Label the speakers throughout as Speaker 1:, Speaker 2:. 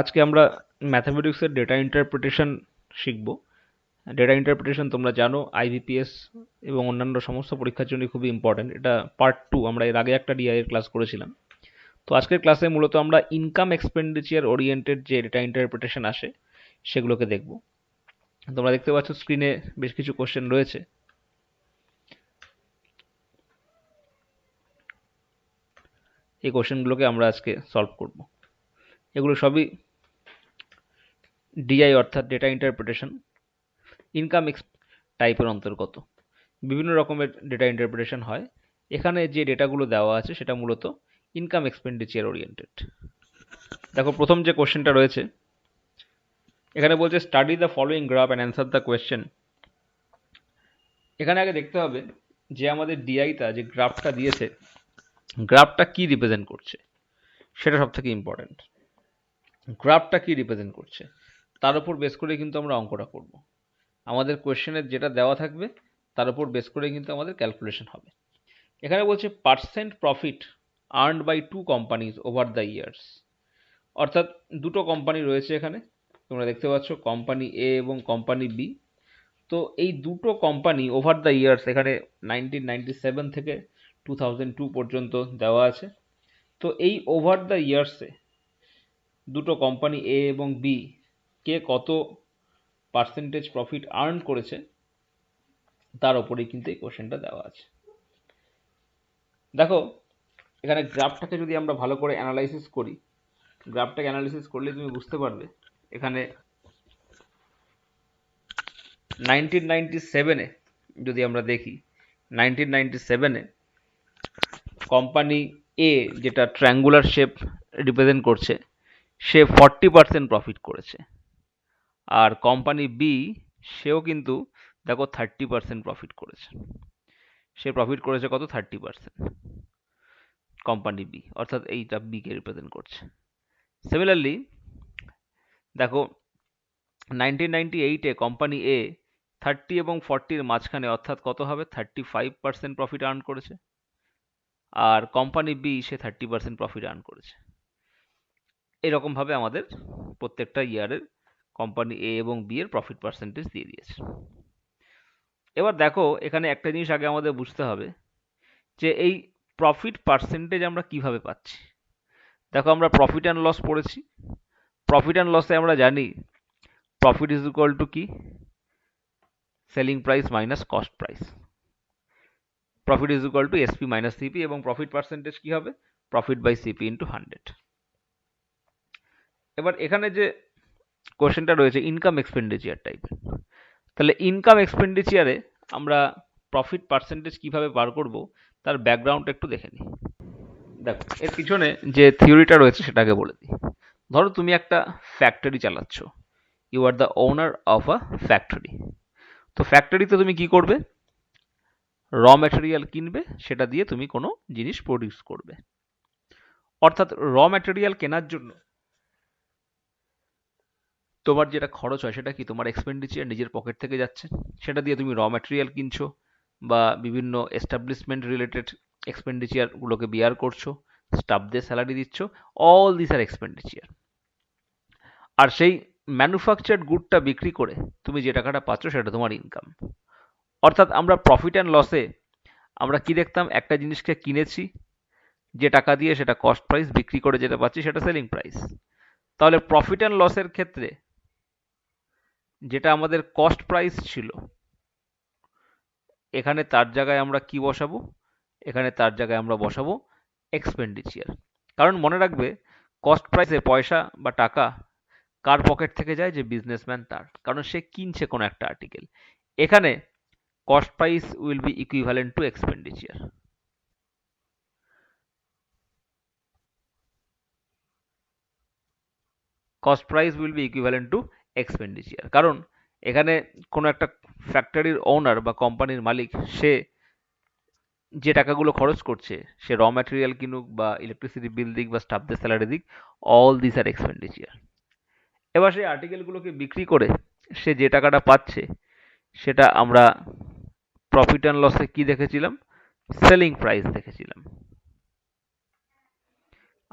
Speaker 1: আজকে আমরা ম্যাথামেটিক্সের data interpretation শিখব। ডেটা ইন্টারপ্রিটেশন তোমরা জানো আইবিপিএস এবং অন্যান্য সমস্ত পরীক্ষার জন্য খুবই ইম্পর্টেন্ট। এটা পার্ট 2, আমরা এর আগে একটা ডিআই এর ক্লাস করেছিলাম। তো আজকের ক্লাসে মূলত আমরা ইনকাম এক্সপেন্ডিচার ওরিয়েন্টেড যে ডেটা ইন্টারপ্রিটেশন আসে সেগুলোকে দেখব। তোমরা দেখতে পাচ্ছ স্ক্রিনে বেশ কিছু কোশ্চেন রয়েছে। এই কোশ্চেনগুলোকে আমরা আজকে সলভ করব। এগুলো সবই ডিআই অর্থাৎ ডেটা ইন্টারপ্রিটেশন ইনকাম টাইপের অন্তর্গত। বিভিন্ন রকমের ডেটা ইন্টারপ্রিটেশন হয়। এখানে যে ডেটাগুলো দেওয়া আছে সেটা মূলত ইনকাম এক্সপেন্ডিচার ওরিয়েন্টেড। দেখো প্রথম যে কোশ্চেনটা রয়েছে এখানে বলছে study the following graph and answer the question. এখানে আগে দেখতে হবে যে আমাদের ডিআইটা যে গ্রাফটা দিয়েছে গ্রাফটা কি রিপ্রেজেন্ট করছে সেটা সব থেকে ইম্পর্টেন্ট। গ্রাফটা কি রিপ্রেজেন্ট করছে তার উপর বেস করে কিন্তু আমরা অঙ্কটা করব। আমাদের কোয়েশ্চেনের যেটা দেওয়া থাকবে তার উপর বেস করে কিন্তু আমাদের ক্যালকুলেশন হবে। এখানে বলছে percent profit earned by two companies over the years, অর্থাৎ দুটো কোম্পানি রয়েছে এখানে, তোমরা দেখতে পাচ্ছ কোম্পানি এ এবং কোম্পানি বি। তো এই দুটো কোম্পানি ওভার দ্য ইয়ার্স এখানে 1997 থেকে 2002 পর্যন্ত দেওয়া আছে। তো এই ওভার দ্য ইয়ার্সে দুটো কোম্পানি এ এবং বি কে কত পার্সেন্টেজ প্রফিট আর্ন করেছে তার ওপরেই কিন্তু এই কোশ্চেনটা দেওয়া আছে। দেখো এখানে গ্রাফটাকে যদি আমরা ভালো করে অ্যানালাইসিস করি, গ্রাফটাকে অ্যানালাইসিস করলে তুমি বুঝতে পারবে এখানে 1997-এ যদি আমরা দেখি 1997-এ কোম্পানি এ যেটা ট্রায়াঙ্গুলার শেপ রিপ্রেজেন্ট করছে সে 40% প্রফিট করেছে, আর কোম্পানি বি সেও কিন্তু দেখো 30% প্রফিট করেছে। সে প্রফিট করেছে কত? 30%। কোম্পানি বি অর্থাৎ এইটা বি কে রিপ্রেজেন্ট করছে। সিমিলারলি দেখো 1998-এ কোম্পানি এ 30 এবং 40-র মাঝখানে অর্থাৎ কত হবে? 35% প্রফিট আর্ন করেছে, আর কোম্পানি বি সে 30% প্রফিট আর্ন করেছে। এরকমভাবে আমাদের প্রত্যেকটা ইয়ারের কোম্পানি এ এবং বি এর প্রফিট পার্সেন্টেজ দিয়ে দিয়েছে। এবার দেখো এখানে একটা জিনিস আগে আমাদের বুঝতে হবে যে এই প্রফিট পার্সেন্টেজ আমরা কিভাবে পাচ্ছি। দেখো আমরা প্রফিট অ্যান্ড লস পড়েছি। প্রফিট অ্যান্ড লসে আমরা জানি প্রফিট ইজ ইকুয়াল টু কি? Selling price minus cost price. Profit is equal to SP minus CP, এবং প্রফিট পার্সেন্টেজ কি হবে? Profit by CP into 100। এবার এখানে যে কোশ্চেনটা রয়েছে ইনকাম এক্সপেন্ডিচার টাইপের, তাহলে ইনকাম এক্সপেন্ডিচারে আমরা প্রফিট পার্সেন্টেজ কিভাবে বার করব তার ব্যাকগ্রাউন্ডটা একটু দেখে নিই। দেখো এর পিছনে যে থিওরিটা রয়েছে সেটাকে বলে দিই। ধরো তুমি একটা ফ্যাক্টরি চালাচ্ছ, you are the owner of a factory. তো ফ্যাক্টরিতে তুমি কি করবে? র ম্যাটেরিয়াল কিনবে, সেটা দিয়ে তুমি কোনো জিনিস প্রডিউস করবে। অর্থাৎ র ম্যাটেরিয়াল কেনার জন্য তোমার যেটা খরচ হয় সেটা কি? তোমার এক্সপেন্ডিচার নিজের পকেট থেকে যাচ্ছে, সেটা দিয়ে তুমি র ম্যাটেরিয়াল কিনছো বা বিভিন্ন এস্টাবলিশমেন্ট রিলেটেড এক্সপেন্ডিচারগুলোকে বিয়ার করছো, স্টাফদের স্যালারি দিচ্ছ, অল দিস আর এক্সপেন্ডিচার। আর সেই ম্যানুফ্যাকচার্ড গুডটা বিক্রি করে তুমি যে টাকাটা পাচ্ছ সেটা তোমার ইনকাম। অর্থাৎ আমরা প্রফিট অ্যান্ড লসে আমরা কি দেখতাম? একটা জিনিসকে কিনেছি যে টাকা দিয়ে, সেটা কস্ট প্রাইস, বিক্রি করে যেটা পাচ্ছি সেটা সেলিং প্রাইস। তাহলে প্রফিট অ্যান্ড লসের ক্ষেত্রে যেটা আমাদের কস্ট প্রাইস ছিল এখানে তার জায়গায় আমরা কি বসাবো? এখানে তার জায়গায় আমরা বসাবো এক্সপেন্ডিচার। কারণ মনে রাখবে কস্ট প্রাইসে পয়সা বা টাকা কার পকেট থেকে যায়? যে বিজনেসম্যান তার, কারণ সে কিনছে কোনো একটা আর্টিকেল। এখানে cost price will be equivalent to expenditure. Cost price will be equivalent to expenditure, কারণ এখানে কোনো একটা ফ্যাক্টরির ওনার বা কোম্পানির মালিক সে যে টাকাগুলো খরচ করছে, সে র ম্যাটেরিয়াল কিনুক বা ইলেকট্রিসিটি বিল দিক বা স্টাফদের স্যালারি দিক, অল দিস আর এক্সপেন্ডিচার। এবার সেই আর্টিকেলগুলোকে বিক্রি করে সে যে টাকাটা পাচ্ছে সেটা আমরা প্রফিট অ্যান্ড লসে কি দেখেছিলাম? সেলিং প্রাইস দেখেছিলাম।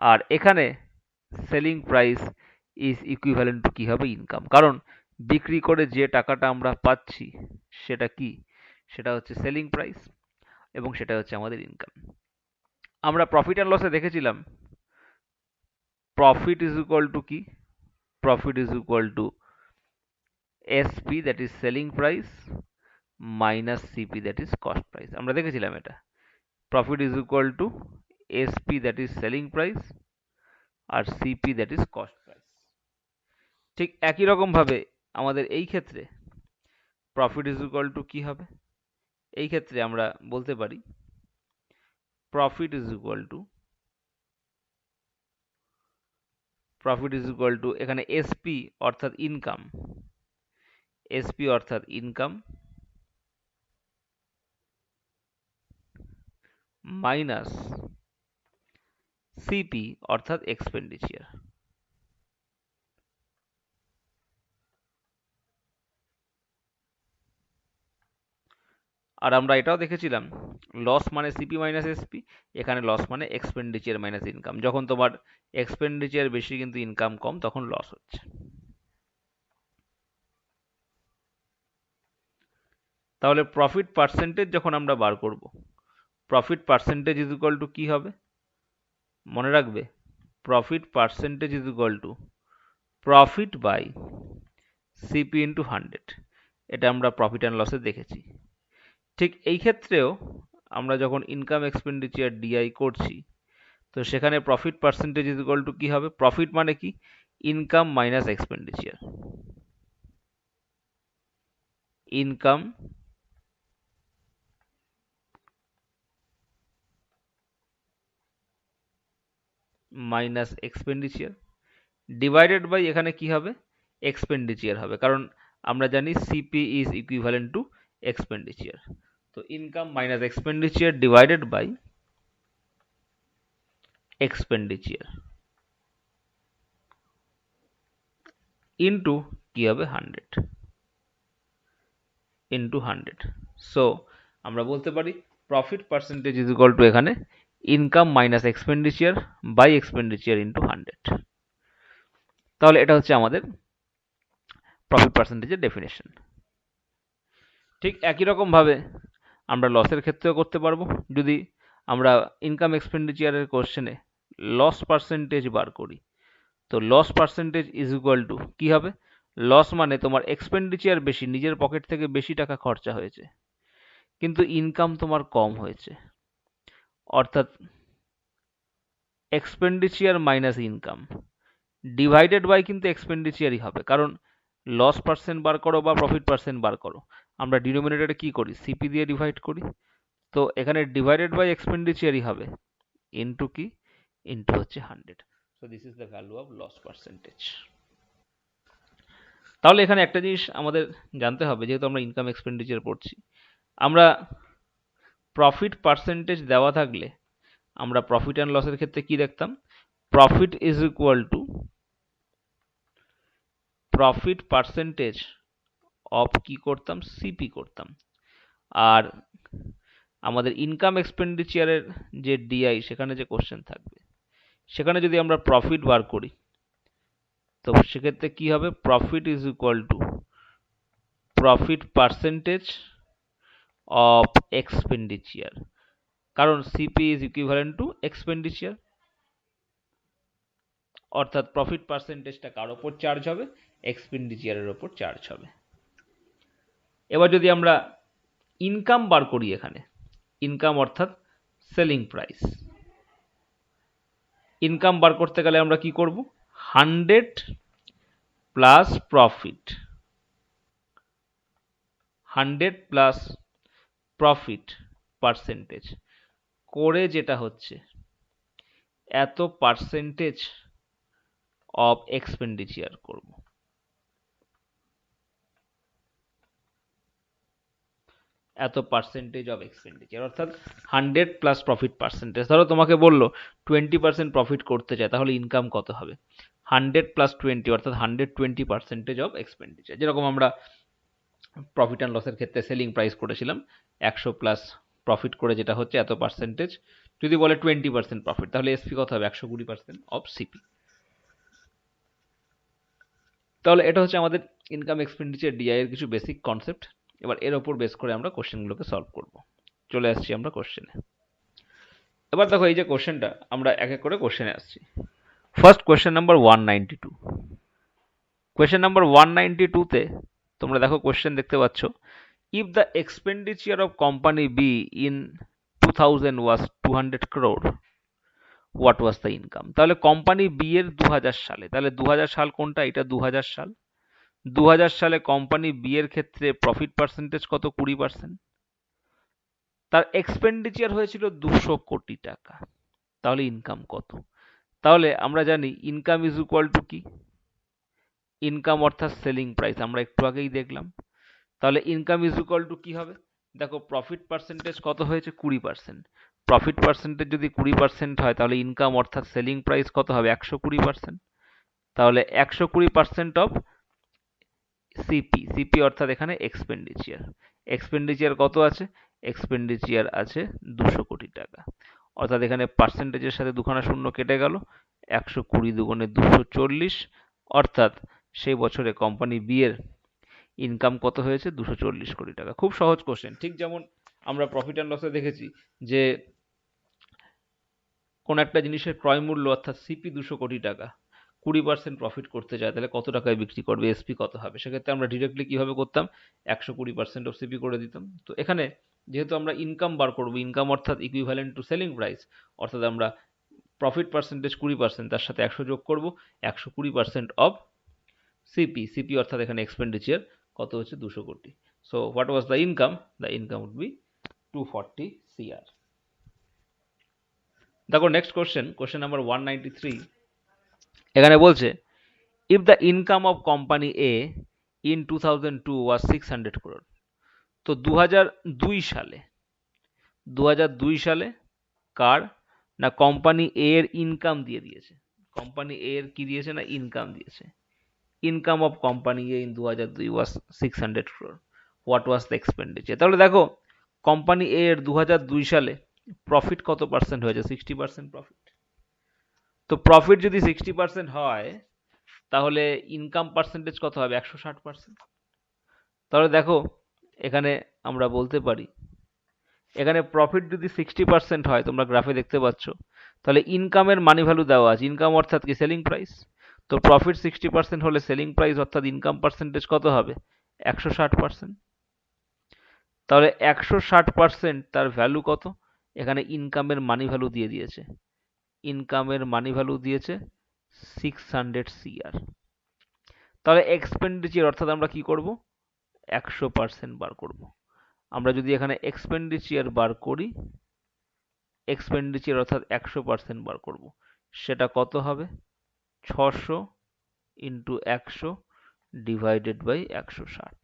Speaker 1: আর এখানে selling price is equivalent two কি হবে, ইনকাম। কারণ বিক্রি করে যে টাকাটা আমরা পাচ্ছি সেটা কি, সেটা হচ্ছে সেলিং প্রাইস, এবং সেটা হচ্ছে আমাদের ইনকাম। আমরা প্রফিট অ্যান্ড লসে দেখেছিলাম প্রফিট ইজ ইকুয়াল টু কি, profit is equal to SP that is selling price minus CP that is cost price. আমরা দেখেছিলাম এটা, profit is equal to SP that is selling price আর CP that is cost price. ঠিক একই রকম ভাবে আমাদের এই ক্ষেত্রে প্রফিট ইজ ইকুয়াল টু কি হবে, এই ক্ষেত্রে আমরা বলতে পারি profit is equal to, profit is equal to এখানে এসপি অর্থাৎ ইনকাম, এসপি অর্থাৎ ইনকাম মাইনাস সিপি অর্থাৎ এক্সপেন্ডিচার। আর আমরা এটাও দেখেছিলাম লস মানে সিপি মাইনাস এসপি, এখানে লস মানে এক্সপেন্ডিচার মাইনাস ইনকাম। যখন তোমার এক্সপেন্ডিচার বেশি কিন্তু ইনকাম কম, তখন লস হচ্ছে। তাহলে প্রফিট পার্সেন্টেজ যখন আমরা বার করব, profit percentage is equal to কি হবে, মনে রাখবে profit percentage is equal to profit by CP into 100। এটা আমরা প্রফিট অ্যান্ড লসে দেখেছি। ঠিক এই ক্ষেত্রেও আমরা যখন ইনকাম এক্সপেন্ডিচার ডিআই করছি, তো সেখানে profit percentage is equal to কি হবে, প্রফিট মানে কি, income minus expenditure, income minus expenditure divided by এখানে কি হবে, এক্সপেন্ডিচার হবে, কারণ আমরা জানি CP is equivalent to expenditure. তো income minus expenditure divided by expenditure into কি হবে 100, ইন্টু 100। সো আমরা বলতে পারি profit percentage is equal to এখানে income minus expenditure by expenditure into 100। তাহলে এটা হচ্ছে আমাদের প্রফিট পার্সেন্টেজের ডেফিনেশন। ঠিক একই রকম ভাবে আমরা লসের ক্ষেত্রেও করতে পারবো। যদি আমরা ইনকাম এক্সপেন্ডিচারের কোশ্চেনে লস পার্সেন্টেজ বার করি, তো loss percentage is equal to কি হবে, লস মানে তোমার এক্সপেন্ডিচার বেশি, নিজের পকেট থেকে বেশি টাকা খরচা হয়েছে, কিন্তু ইনকাম তোমার কম হয়েছে, অর্থাৎ expenditure minus income divided by কিন্তু এক্সপেন্ডিচারই হবে, কারণ লস পার্সেন্ট বার করো বা প্রফিট পার্সেন্ট বার করো, আমরা ডিনোমিনেটরে কি করি, সিপি দিয়ে ডিভাইড করি। তো এখানে ডিভাইডেড বাই এক্সপেন্ডিচারই হবে, ইন্টু কি, ইন্টু হচ্ছে 100। So this is the value of loss percentage. তাহলে এখানে একটা জিনিস আমাদের জানতে হবে, যেহেতু আমরা ইনকাম এক্সপেন্ডিচার পড়ছি, আমরা প্রফিট পার্সেন্টেজ দেওয়া থাকলে আমরা প্রফিট অ্যান্ড লসের ক্ষেত্রে কি দেখতাম, profit is equal to profit percentage of কি করতাম, সিপি করতাম। আর আমাদের ইনকাম এক্সপেন্ডিচারের যে ডিআই, সেখানে যে কোশ্চেন থাকবে, সেখানে যদি আমরা প্রফিট বার করি, তো সেক্ষেত্রে কি হবে, profit is equal to profit percentage of expenditure, কারণ CP is equivalent to expenditure, অর্থাৎ প্রফিট পার্সেন্টেজটা কার ওপর চার্জ হবে, এক্সপেন্ডিচারের ওপর চার্জ হবে। এবার যদি আমরা ইনকাম বার করি, এখানে ইনকাম অর্থাৎ সেলিং প্রাইস, ইনকাম বার করতে গেলে আমরা কি করব, 100 plus profit, 100 plus profit percentage করে যেটা হচ্ছে এত পার্সেন্টেজ অফ এক্সপেন্ডিচার করব, এত পার্সেন্টেজ অফ এক্সপেন্ডিচার, অর্থাৎ 100 প্লাস প্রফিট পার্সেন্টেজ। ধরো তোমাকে বললো 20% প্রফিট করতে চায়, তাহলে ইনকাম কত হবে, 100 প্লাস 20 অর্থাৎ 120% অফ এক্সপেন্ডিচার। যেরকম আমরা প্রফিট অ্যান্ড লসের ক্ষেত্রে সেলিং প্রাইস করেছিলাম 100 প্লাস প্রফিট করে যেটা হচ্ছে এত পার্সেন্টেজ, যদি বলে 20% প্রফিট, তাহলে এসপি কত হবে, 120% অফ সিপি। তাহলে এটা হচ্ছে আমাদের ইনকাম এক্সপেন্ডিচার ডিআই এর কিছু বেসিক কনসেপ্ট। এবার এর ওপর বেস করে আমরা কোশ্চেনগুলোকে সলভ করব। চলে আসছি আমরা কোশ্চেনে। এবার দেখো এই যে কোশ্চেনটা, আমরা এক এক করে কোশ্চেনে আসছি। First question number 192। Question number 192 তে তোমরা দেখো কোশ্চেন দেখতে পাচ্ছ, if the expenditure of company B in 2000 was 200 crore, what was the income? তাহলে কোম্পানি বি এর 2000 সালে, তাহলে 2000 সাল কোনটা? এটা 2000 সাল। 2000 সালে কোম্পানি বি এর ক্ষেত্রে প্রফিট পার্সেন্টেজ কত? 20%। তার এক্সপেন্ডিচার হয়েছিল 200 কোটি টাকা। তাহলে ইনকাম কত? তাহলে আমরা জানি ইনকাম ইজ ইকুয়াল টু কি? ইনকাম অর্থাৎ সেলিং প্রাইস, আমরা একটু আগেই দেখলাম। তাহলে ইনকাম ইজ ইকুয়াল টু কি হবে? দেখো প্রফিট পার্সেন্টেজ কত হয়েছে? 20%। প্রফিট পার্সেন্টেজ যদি 20% হয়, তাহলে ইনকাম অর্থাৎ সেলিং প্রাইস কত হবে? 120%। তাহলে 120% অফ সিপি, সিপি অর্থাৎ এখানে এক্সপেন্ডিচার। এক্সপেন্ডিচার কত আছে? এক্সপেন্ডিচার আছে 200 কোটি টাকা। অর্থাৎ এখানে পার্সেন্টেজের সাথে দুখানা শূন্য কেটে গেল, 120 দুগুণে 240, অর্থাৎ সেই বছরে কোম্পানি বি এর ইনকাম কত হয়েছে? 240 কোটি টাকা। খুব সহজ কোশ্চেন। ঠিক যেমন আমরা প্রফিট অ্যান্ড লসে দেখেছি যে কোন একটা জিনিসের ক্রয় মূল্য অর্থাৎ সিপি 200 কোটি টাকা, 20% প্রফিট করতে চায়, তাহলে কত টাকায় বিক্রি করবে? এসপি কত হবে? সেক্ষেত্রে আমরা ডিরেক্টলি কিভাবে করতাম? 120% অফ সিপি করে দিতাম। তো এখানে যেহেতু আমরা ইনকাম বার করবো, ইনকাম অর্থাৎ ইকুইভ্যালেন্ট টু সেলিং প্রাইস, অর্থাৎ আমরা প্রফিট পার্সেন্টেজ 20%, তার সাথে 100 যোগ করব, 120% অফ সিপি। সিপি অর্থাৎ এখানে এক্সপেন্ডিচার কত হচ্ছে? 200 crore. So what was the income? The income would be 240 CR। দেখো নেক্সট কোশ্চেন, কোশ্চেন নাম্বার 193। এখানে বলছে, if the income of company A in 2002 was 600 crore, তো 2002 সালে, 2002 সালে কার? না কোম্পানি এ এর ইনকাম দিয়ে দিয়েছে। কোম্পানি এ এর কি দিয়েছে? না ইনকাম দিয়েছে। Income of company A in 2002 was 600 crore, what was the expenditure? তাহলে দেখো কোম্পানি এ এর 2002 সালে প্রফিট কত পার্সেন্ট হয়েছে? 60% প্রফিট। তো প্রফিট যদি 60% হয়, তাহলে ইনকাম পার্সেন্টেজ কত হবে? 160%। তাহলে দেখো এখানে আমরা বলতে পারি, এখানে প্রফিট যদি 60% হয়, তোমরা গ্রাফে দেখতে পাচ্ছ, তাহলে ইনকামের মানি ভ্যালু দেওয়া আছে। ইনকাম অর্থাৎ কি? Selling price. তো প্রফিট 60% হলে সেলিং প্রাইস অর্থাৎ ইনকাম পার্সেন্টেজ কত হবে? 160%। তাহলে 160% তার ভ্যালু কত? এখানে ইনকামের মানি ভ্যালু দিয়ে দিয়েছে। ইনকামের মানি ভ্যালু দিয়েছে 600 CR। তাহলে এক্সপেন্ডিচার অর্থাৎ আমরা কি করব? 100% বার করব। আমরা যদি এখানে এক্সপেন্ডিচার বার করি, এক্সপেন্ডিচার অর্থাৎ 100% বার করব, সেটা কত হবে? 600 ইন্টু 100 ডিভাইডেড বাই 160।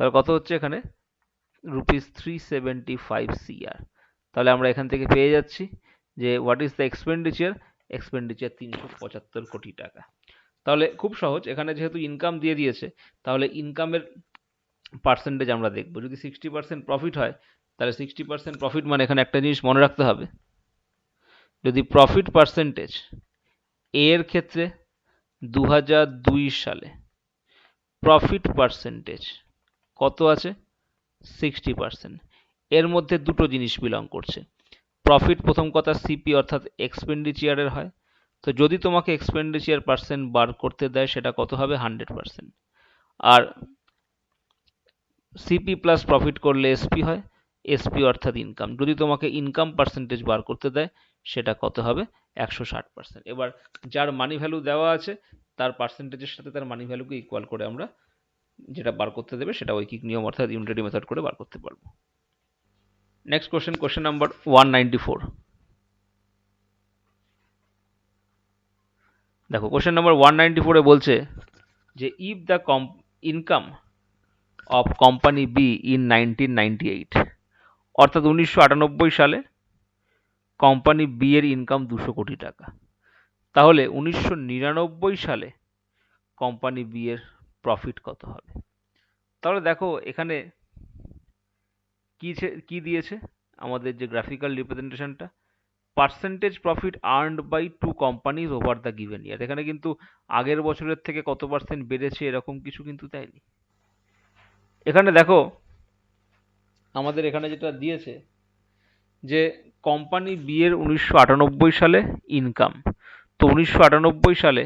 Speaker 1: তাহলে কত হচ্ছে এখানে? Rupees 375 CR। তাহলে আমরা এখান থেকে পেয়ে যাচ্ছি যে what is the expenditure? Expenditure 375 কোটি টাকা। তাহলে খুব সহজ, এখানে যেহেতু ইনকাম দিয়ে দিয়েছে, তাহলে ইনকামের পার্সেন্টেজ আমরা দেখব। যদি 60% প্রফিট হয়, তাহলে 60% প্রফিট মানে এখানে একটা জিনিস মনে রাখতে হবে, যদি প্রফিট পার্সেন্টেজ এর ক্ষেত্রে 2002 সালে প্রফিট পার্সেন্টেজ কত আছে? 60%। এর মধ্যে দুটো জিনিস বিলং করছে। প্রফিট প্রথম কথা সিপি অর্থাৎ এক্সপেন্ডিচারের হয়। তো যদি তোমাকে এক্সপেন্ডিচার পার্সেন্ট বার করতে দেয়, সেটা কত হবে? 100%। আর সিপি প্লাস প্রফিট করলে এসপি হয়। এসপি অর্থাৎ ইনকাম। যদি তোমাকে ইনকাম পার্সেন্টেজ বার করতে দেয়, সেটা কত হবে? 160%। এবার যার মানি ভ্যালু দেওয়া আছে, তার পার্সেন্টেজের সাথে তার মানি ভ্যালুকে ইকুয়াল করে আমরা যেটা বার করতে দেবে, সেটা ঐকিক নিয়ম অর্থাৎ ইউনিটারি মেথড করে বার করতে পারবো। Next question, question number 194। দেখো কোশ্চেন নাম্বার 194 এ বলছে যে if the income of company B in 1998, অর্থাৎ 1998 সালে কোম্পানি বি এর ইনকাম 200 কোটি টাকা, তাহলে 1999 সালে কোম্পানি বি এর প্রফিট কত হবে? তাহলে দেখো এখানে কি দিয়েছে আমাদের যে গ্রাফিক্যাল রিপ্রেজেন্টেশনটা, percentage profit earned by two companies over the given year. এখানে কিন্তু আগের বছরের থেকে কত পার্সেন্ট বেড়েছে এরকম কিছু কিন্তু দেয়নি। এখানে দেখো আমাদের এখানে যেটা দিয়েছে যে কোম্পানি বি এর 1998 সালে ইনকাম, তো 1998 সালে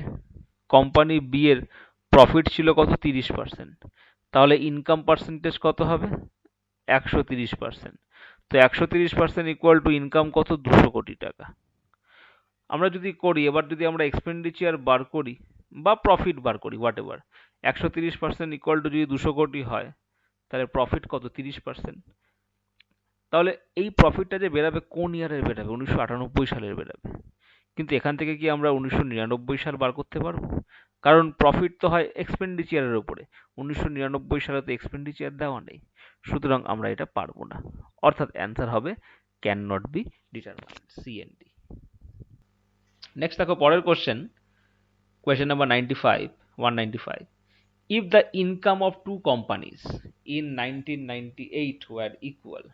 Speaker 1: কোম্পানি বি এর প্রফিট ছিল কত 30%, তাহলে ইনকাম পার্সেন্টেজ কত হবে 130%। তো 130% ইকুয়াল টু ইনকাম কত 200 কোটি টাকা। আমরা যদি করি এবার, যদি আমরা এক্সপেন্ডিচার বার করি বা প্রফিট বার করি হোয়াট এভার, 130% ইকুয়াল টু যদি 200 কোটি হয় তাহলে প্রফিট কত 30%। তাহলে এই প্রফিটটা যে বেরাবে কোন ইয়ারের বেরাবে 1998 সালের বেরাবে, কিন্তু এখান থেকে কি আমরা 1999 সাল বার করতে পারবো? কারণ প্রফিট তো হয় এক্সপেন্ডিচারের উপরে, 1999 সালে তো এক্সপেন্ডিচার দেওয়া নেই, সুতরাং আমরা এটা পারবো না। অর্থাৎ অ্যান্সার হবে can not be determined, CND. Next দেখো পরের question number 195. If the income of two companies in 1998 were equal,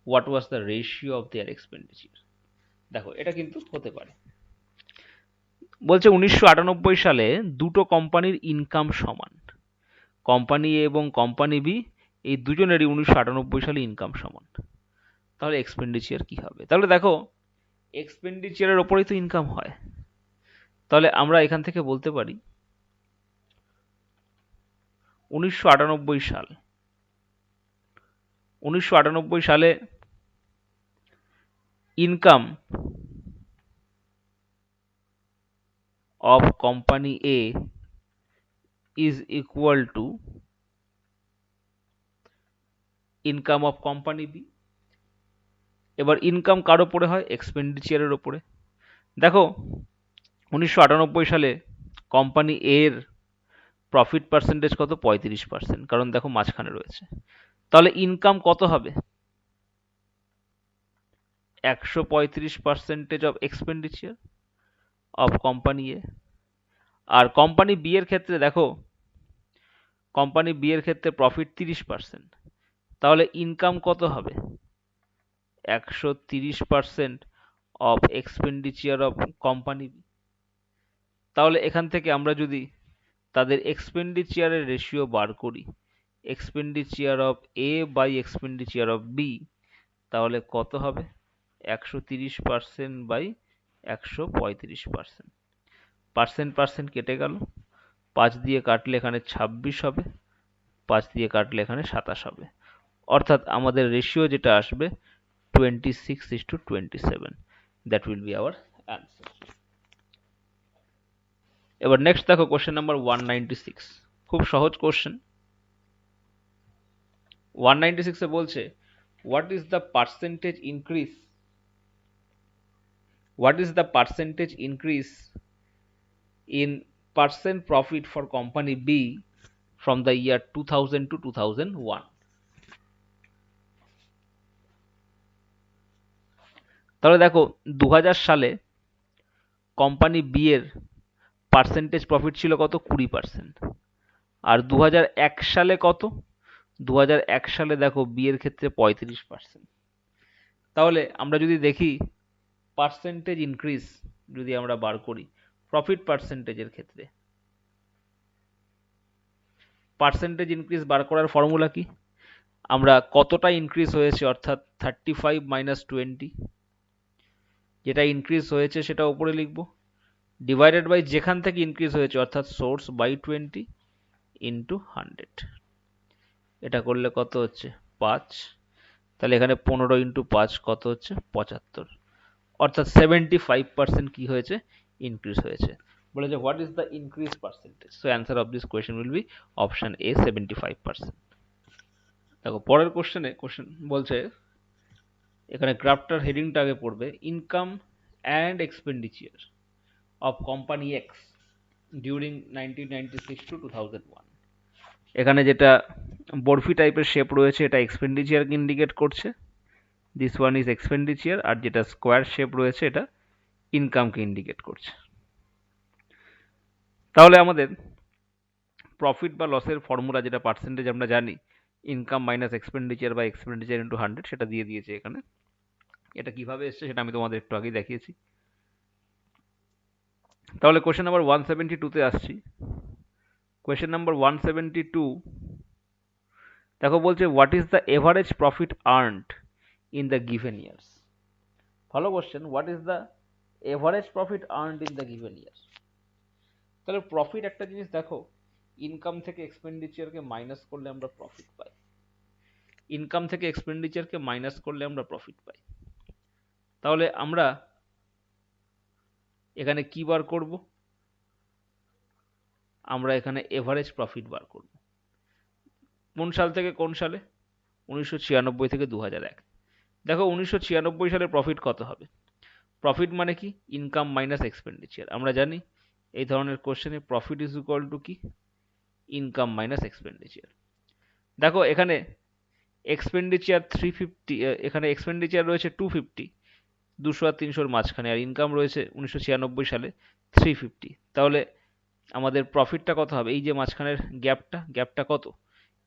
Speaker 1: what was the ratio of their expenditure? দেখো এটা কিন্তু হতে পারে। বলছে 1998 সালে দুটো কোম্পানির ইনকাম সমান, কোম্পানি এ এবং কোম্পানি বি, এই দুজনেরই 1998 সালে ইনকাম সমান, তাহলে এক্সপেন্ডিচার কি হবে? তাহলে দেখো এক্সপেন্ডিচারের ওপরেই তো ইনকাম হয়, তাহলে আমরা এখান থেকে বলতে পারি 1998 সাল, 1998 সালে income of company A is equal to income of company B. এবার ইনকাম কার ওপরে হয়? এক্সপেন্ডিচারের ওপরে। দেখো 1998 সালে কোম্পানি এর প্রফিট পার্সেন্টেজ কত 35%, কারণ দেখো মাঝখানে রয়েছে, তাহলে ইনকাম কত হবে 135% of expenditure of company A. আর কোম্পানি বি এর ক্ষেত্রে দেখো কোম্পানি বি এর ক্ষেত্রে প্রফিট 30%, তাহলে ইনকাম কত হবে 130% of expenditure of company B. তাহলে এখান থেকে আমরা যদি তাদের এক্সপেন্ডিচারের রেশিও বার করি, expenditure of A by expenditure of B, তাহলে কত হবে 130% বাই 135%। পার্সেন্ট পার্সেন্ট কেটে গেল, 5 দিয়ে কাটলে এখানে 26 হবে, 5 দিয়ে কাটলে এখানে 27 হবে, অর্থাৎ আমাদের রেশিও যেটা আসবে 26:27, that will be hour answer. এবার নেক্সট দেখো কোশ্চেন নাম্বার 196, খুব সহজ কোশ্চেন। 196 এ বলছে what is the percentage increase in percent profit for company B from the year 2000 to 2001? তাহলে দেখো 2000 সালে কোম্পানি বি এর পার্সেন্টেজ প্রফিট ছিল কত 20%, আর 2001 সালে কত, 2001 সালে দেখো বি এর ক্ষেত্রে 35%। তাহলে আমরা যদি দেখি পার্সেন্টেজ ইনক্রিজ যদি আমরা বার করি প্রফিট পার্সেন্টেজের ক্ষেত্রে, পার্সেন্টেজ ইনক্রিজ বার করার ফর্মুলা কি, আমরা কতটা ইনক্রিজ হয়েছে অর্থাৎ 35 মাইনাস 20, যেটা ইনক্রিজ হয়েছে সেটা উপরে লিখব, ডিভাইডেড বাই যেখান থেকে ইনক্রিজ হয়েছে অর্থাৎ সোর্স বাই 20 ইন্টু 100। এটা করলে কত হচ্ছে 5, তাহলে এখানে 15 ইন্টু 5 কত হচ্ছে 75, অর্থাৎ 75% কি হয়েছে ইনক্রিজ হয়েছে। বলেছে what is the increase percentage, so answer of this question will be option A 75%। দেখো পরের কোশ্চেন বলছে, এখানে গ্রাফটার হেডিংটা আগে পড়বে income and expenditure of company x during 1996 to 2001। এখানে যেটা বরফি টাইপের শেপ রয়েছে এটা এক্সপেন্ডিচারকে ইন্ডিকেট করছে, দিস ওয়ান ইজ এক্সপেন্ডিচার, আর যেটা স্কোয়ার শেপ রয়েছে এটা ইনকামকে ইন্ডিকেট করছে। তাহলে আমাদের প্রফিট বা লসের ফর্মুলা যেটা পার্সেন্টেজ আমরা জানি, ইনকাম মাইনাস এক্সপেন্ডিচার বা এক্সপেন্ডিচার ইন্টু 100, সেটা দিয়ে দিয়েছে এখানে। এটা কিভাবে এসছে সেটা আমি তোমাদের একটু আগেই দেখিয়েছি। তাহলে কোয়েশ্চেন নাম্বার 172 তে আসছি। কোয়েশ্চেন নাম্বার 172 দেখো বলছে what is the average profit earned in the given years. ভালো question, what is the average profit earned in the given year. তাহলে প্রফিট একটা জিনিস দেখো, ইনকাম থেকে এক্সপেন্ডিচারকে মাইনাস করলে আমরা প্রফিট পাই। ইনকাম থেকে এক্সপেন্ডিচারকে মাইনাস করলে আমরা প্রফিট পাই। তাহলে আমরা এখানে কি বার করব? আমরা এখানে এভারেজ প্রফিট বার করব। কোন সাল থেকে কোন সালে? 1996 থেকে 2001। দেখো 1996 সালে প্রফিট কত হবে? প্রফিট মানে কি? Income minus expenditure. আমরা জানি এই ধরনের কোশ্চেনে প্রফিট ইজ ইকুয়াল টু কি? Income minus expenditure. দেখো এখানে এক্সপেন্ডিচার 350, এখানে এক্সপেন্ডিচার রয়েছে 250, 200 আর 300-র মাঝখানে, আর ইনকাম রয়েছে 1996 সালে 350। তাহলে আমাদের প্রফিটটা কত হবে? এই যে মাঝখানের গ্যাপটা কত?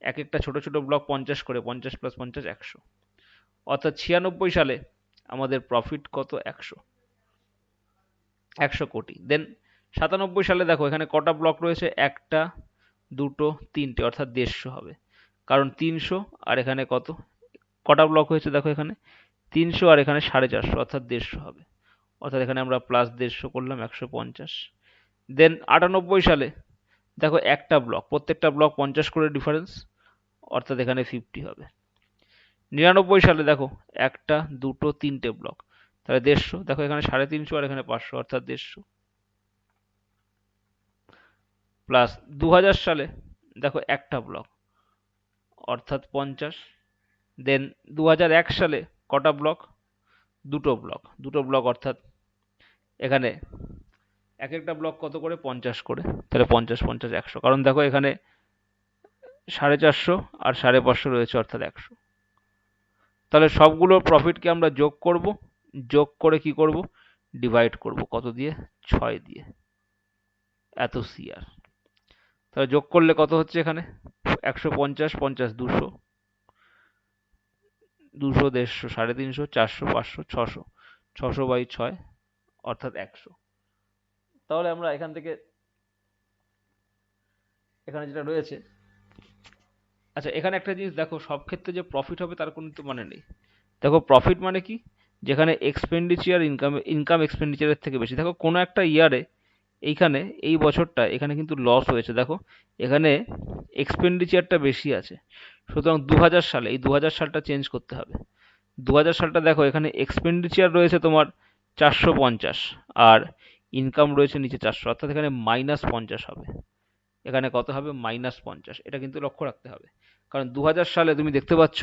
Speaker 1: এক একটা ছোট ছোট ব্লক 50 করে, 50 প্লাস 50 100, অর্থাৎ 96 সালে আমাদের প্রফিট কত? 100 কোটি। দেন 97 সালে দেখো এখানে কটা ব্লক রয়েছে? একটা, দুটো, তিনটে, অর্থাৎ 150 হবে। কারণ 300 আর এখানে কত, কটা ব্লক হয়েছে দেখো এখানে 300 আর এখানে 450, অর্থাৎ 150 হবে। অর্থাৎ এখানে আমরা প্লাস 150 করলাম, 150। দেন 98 সালে দেখো একটা ব্লক, প্রত্যেকটা ব্লক 50 করে ডিফারেন্স, অর্থাৎ এখানে 50 হবে। 99 সালে দেখো একটা, দুটো, তিনটে ব্লক, তাহলে 150, দেখো এখানে 350 আর এখানে 500, অর্থাৎ 150। প্লাস 2000 সালে দেখো একটা ব্লক, অর্থাৎ 50। দেন 2001 সালে কটা ব্লক? দুটো ব্লক, অর্থাৎ এখানে এক একটা ব্লক কত করে? 50 করে, তাহলে 50 50 100। কারণ দেখো এখানে 450 আর 550 রয়েছে, অর্থাৎ 100। তাহলে সবগুলো প্রফিটকে আমরা যোগ করব, যোগ করে কি করব? ডিভাইড করব কত দিয়ে? 6 দিয়ে। এত সিআর। তাহলে যোগ করলে কত হচ্ছে এখানে? 150, 50, 200, 200, 150, 350, 400, 500, 600, 600/6, অর্থাৎ 100। তাহলে আমরা এখান থেকে এখানে যেটা রয়েছে, আচ্ছা এখানে একটা জিনিস দেখো, সব ক্ষেত্রে যে প্রফিট হবে তার কোনো তো মানে নেই। দেখো প্রফিট মানে কি? যেখানে এক্সপেন্ডিচার ইনকাম এক্সপেন্ডিচারের থেকে বেশি। দেখো কোনো একটা ইয়ারে এইখানে এই বছরটা এখানে কিন্তু লস হয়েছে, দেখো এখানে এক্সপেন্ডিচারটা বেশি আছে। সুতরাং 2000 সালে, এই 2000 সালটা চেঞ্জ করতে হবে। 2000 সালটা দেখো এখানে এক্সপেন্ডিচার রয়েছে তোমার 450 আর ইনকাম রয়েছে নিচে 400, অর্থাৎ এখানে -50 হবে। এখানে কত হবে? -50। এটা কিন্তু লক্ষ্য রাখতে হবে, কারণ 2000 সালে তুমি দেখতে পাচ্ছ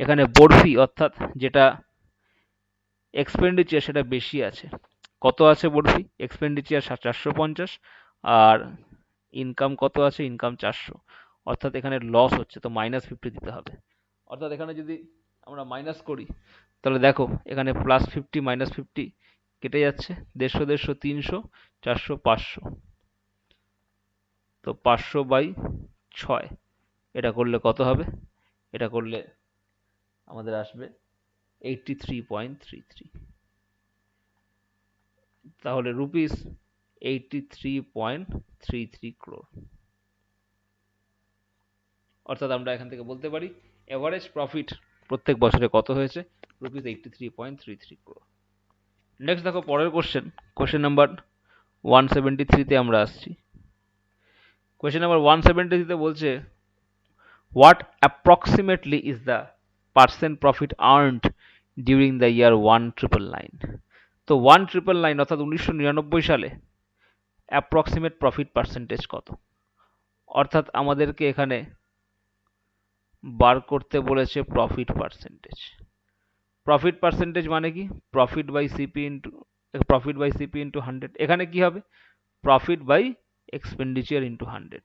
Speaker 1: এখানে বরফি, অর্থাৎ যেটা এক্সপেন্ডিচার সেটা বেশি আছে। কত আছে বরফি? এক্সপেন্ডিচার 450 আর ইনকাম কত আছে? ইনকাম 400, অর্থাৎ এখানে লস হচ্ছে, তো -50 দিতে হবে। অর্থাৎ এখানে যদি আমরা মাইনাস করি তাহলে দেখো এখানে +50 -50 কেটে যাচ্ছে, 150 150 300 400 500, তো 500/6। এটা করলে কত হবে? এটা করলে আমাদের আসবে 83.33। তাহলে রুপিস 83.33 crore। অর্থাৎ আমরা এখান থেকে বলতে পারি এভারেজ প্রফিট প্রত্যেক বছরে কত হয়েছে? Rupees 83.33 crore। নেক্সট দেখো পরের কোশ্চেন, কোশ্চেন নাম্বার 173 তে আমরা আসছি। কোশ্চেন নাম্বার 173 তে বলছে what approximately is the percent profit earned during the year 1999। তো 1999 অর্থাৎ 1999 সালে অ্যাপ্রক্সিমেট প্রফিট পার্সেন্টেজ কত? অর্থাৎ আমাদেরকে এখানে বার করতে বলেছে প্রফিট পার্সেন্টেজ। প্রফিট পার্সেন্টেজ মানে কি? Profit by CP into 100। এখানে কি হবে? Profit by expenditure into 100।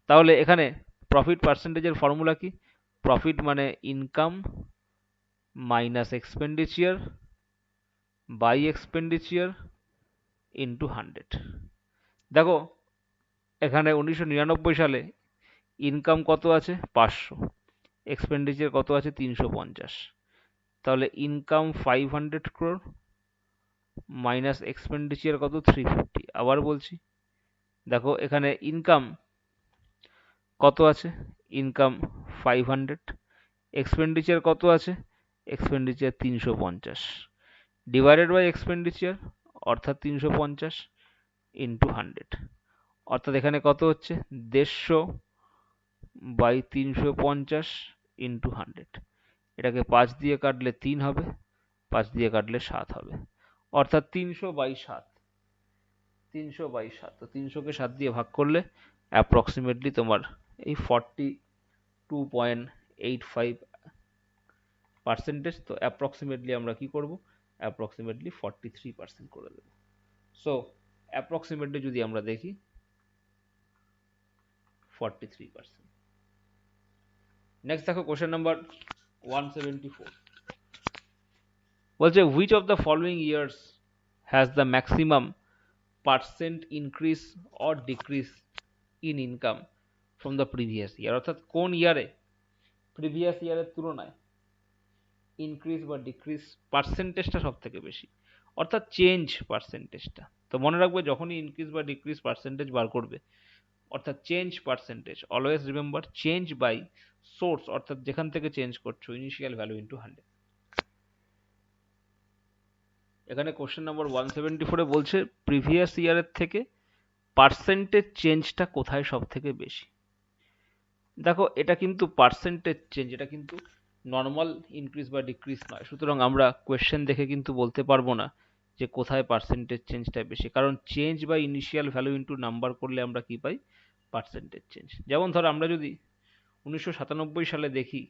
Speaker 1: তাহলে এখানে প্রফিট পার্সেন্টেজের ফর্মুলা কি? প্রফিট মানে income minus expenditure by expenditure into 100। দেখো এখানে 1999 সালে ইনকাম কত আছে 500, এক্সপেন্ডিচার কত আছে 350, তাহলে ইনকাম 500 crore মাইনাস এক্সপেন্ডিচার কত 350। আবার বলছি, দেখো এখানে ইনকাম কত আছে, ইনকাম 500, এক্সপেন্ডিচার কত আছে, এক্সপেন্ডিচার 350, ডিভাইডেড বাই এক্সপেন্ডিচার অর্থাৎ 350 ইন্টু 100, অর্থাৎ এখানে কত হচ্ছে 150 বাই 350 ইন্টু 100। এটাকে 5 দিয়ে কাটলে 3 হবে, 5 দিয়ে কাটলে 7 হবে, অর্থাৎ 300/7। 300/7, তো 300-কে 7 দিয়ে ভাগ করলে অ্যাপ্রক্সিমেটলি তোমার এই 42.85%। তো অ্যাপ্রক্সিমেটলি আমরা কি করব, অ্যাপ্রক্সিমেটলি 43% করে দেব। সো অ্যাপ্রক্সিমেটলি যদি আমরা দেখি 43%। নেক্সট দেখো কোশ্চেন নাম্বার 174, বলছে which of the following years has the maximum percent increase or decrease in income from the previous year, অর্থাৎ কোন ইয়ারে প্রিভিয়াস ইয়ারের তুলনায় ইনক্রিজ বা ডিক্রিজ পার্সেন্টেজটা সব থেকে বেশি, অর্থাৎ চেঞ্জ পার্সেন্টেজটা। তো মনে রাখবে যখনই ইনক্রিজ বা ডিক্রিজ পার্সেন্টেজ বার করবে, অর্থাৎ change percentage, always remember change by source, অর্থাৎ যেখান থেকে চেঞ্জ করছো ইনিশিয়াল ভ্যালু ইন্টু 100। এখানে কোশ্চেন নাম্বার 174-এ বলছে প্রিভিয়াস ইয়ারের থেকে পার্সেন্টেজ চেঞ্জটা কোথায় সব থেকে বেশি। দেখো এটা কিন্তু পার্সেন্টেজ চেঞ্জ, এটা কিন্তু নর্মাল ইনক্রিজ বা ডিক্রিজ নয়, সুতরাং আমরা কোয়েশ্চেন দেখে কিন্তু বলতে পারবো না যে কোথায় পার্সেন্টেজ চেঞ্জটা বেশি, কারণ change by initial value into number করলে আমরা কি পাই, পার্সেন্টেজ চেঞ্জ। যেমন ধর আমরা যদি 1997 সালে দেখি,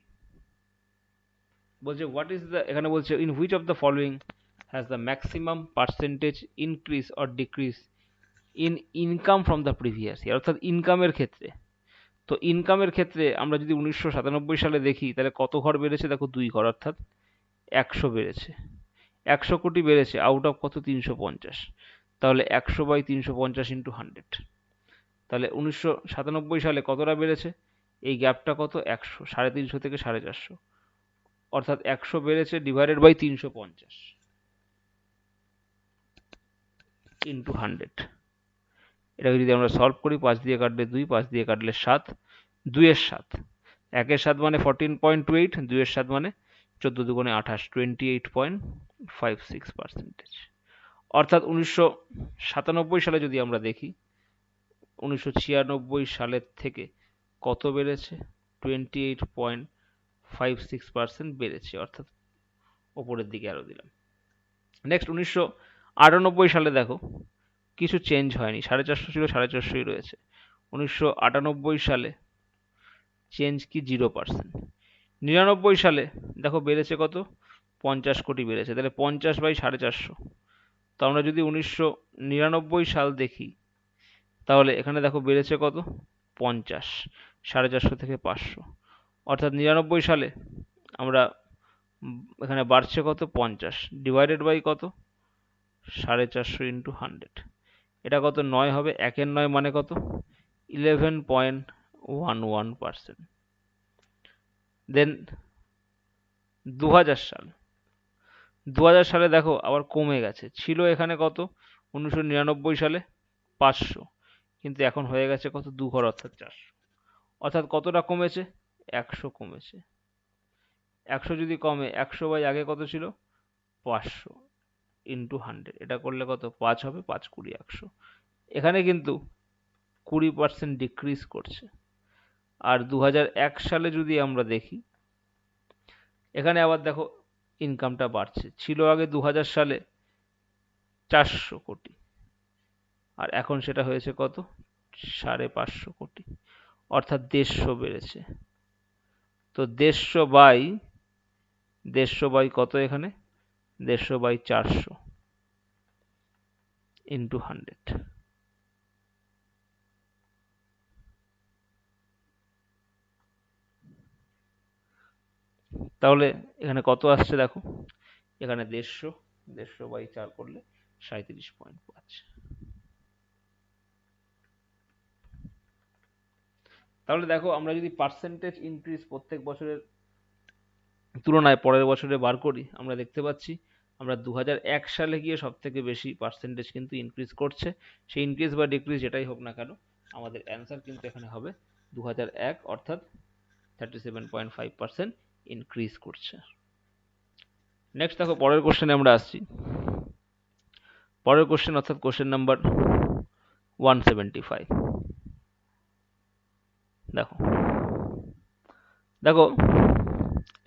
Speaker 1: বলছে হোয়াট ইজ দ্য, এখানে বলছে in which of the following has the maximum percentage increase or decrease in income from the previous year, অর্থাৎ ইনকামের ক্ষেত্রে। তো ইনকামের ক্ষেত্রে আমরা যদি 1997 সালে দেখি তাহলে কত ঘর বেড়েছে, দেখো 2 ঘর, অর্থাৎ 100 বেড়েছে, 100 কোটি বেড়েছে, আউট অফ কত 350, তাহলে 100/350 ইন্টু 100, তাহলে 1997 সালে কতটা বেড়েছে, এই গ্যাপটা কত 100, 350 থেকে 450, অর্থাৎ 100 বেড়েছে ডিভাইডেড বাই 350 ইন্টু 100। এটাকে যদি আমরা সলভ করি, 5 দিয়ে কাটলে 2, 5 দিয়ে কাটলে 7, 2 এর 7, 1 এর 7 মানে 14.28, 2 এর 7 মানে 14 দুগুণে 28, 28.56%। অর্থাৎ 1997 সালে যদি আমরা দেখি 1996 সালের থেকে কত বেড়েছে, 28.56% বেড়েছে, অর্থাৎ ওপরের দিকে আরো দিলাম। নেক্সট 1998 সালে দেখো কিছু চেঞ্জ হয়নি, 450 ছিল 450 রয়েছে। 1998 সালে চেঞ্জ কি 0%। 99 সালে দেখো বেড়েছে কত 50 কোটি বেড়েছে, তাহলে 50/450। তো আমরা যদি 1999 সাল দেখি তাহলে এখানে দেখো বেড়েছে কত 50, 450 থেকে 500, অর্থাৎ 99 সালে আমরা এখানে বাড়ছে কত 50 ডিভাইডেড বাই কত 450 ইন্টু 100, এটা কত 9 হবে, 1-এর 9 মানে কত 11.11%। দেন 2000 সাল, 2000 সালে দেখো আবার কমে গেছে, ছিল এখানে কত 1999 সালে 500, কিন্তু এখন হয়ে গেছে কত 2 ঘর, অর্থাৎ 400, অর্থাৎ কতটা কমেছে 100 কমেছে। 100 যদি কমে 100 বাই আগে কত ছিল 500 ইন্টু 100, এটা করলে কত 5 হবে, 5 20 100, এখানে কিন্তু 20% ডিক্রিজ করছে। আর 2001 সালে যদি আমরা দেখি এখানে আবার দেখো ইনকামটা বাড়ছে, ছিল আগে 2000 সালে 400 কোটি, আর এখন সেটা হয়েছে কত 550 কোটি, অর্থাৎ 150 বেড়েছে। তো 150/150 কত, এখানে 150/400 ইন্টু 100, তাহলে এখানে কত আসছে দেখো, এখানে 150/4 করলে 37.5। তাহলে দেখো আমরা যদি পার্সেন্টেজ ইনক্রিজ প্রত্যেক বছরের তুলনায় পরের বছরে বার করি, আমরা দেখতে পাচ্ছি আমরা 2001 সালে গিয়ে সব থেকে বেশি পার্সেন্টেজ কিন্তু ইনক্রিজ করছে। সেই ইনক্রিজ বা ডিক্রিজ যেটাই হোক না কেন, আমাদের অ্যান্সার কিন্তু এখানে হবে 2001, অর্থাৎ 37.5% ইনক্রিজ করছে। নেক্সট দেখো পরের কোশ্চেনে আমরা আসছি। পরের কোশ্চেন অর্থাৎ কোশ্চেন নাম্বার 175। দেখো দেখো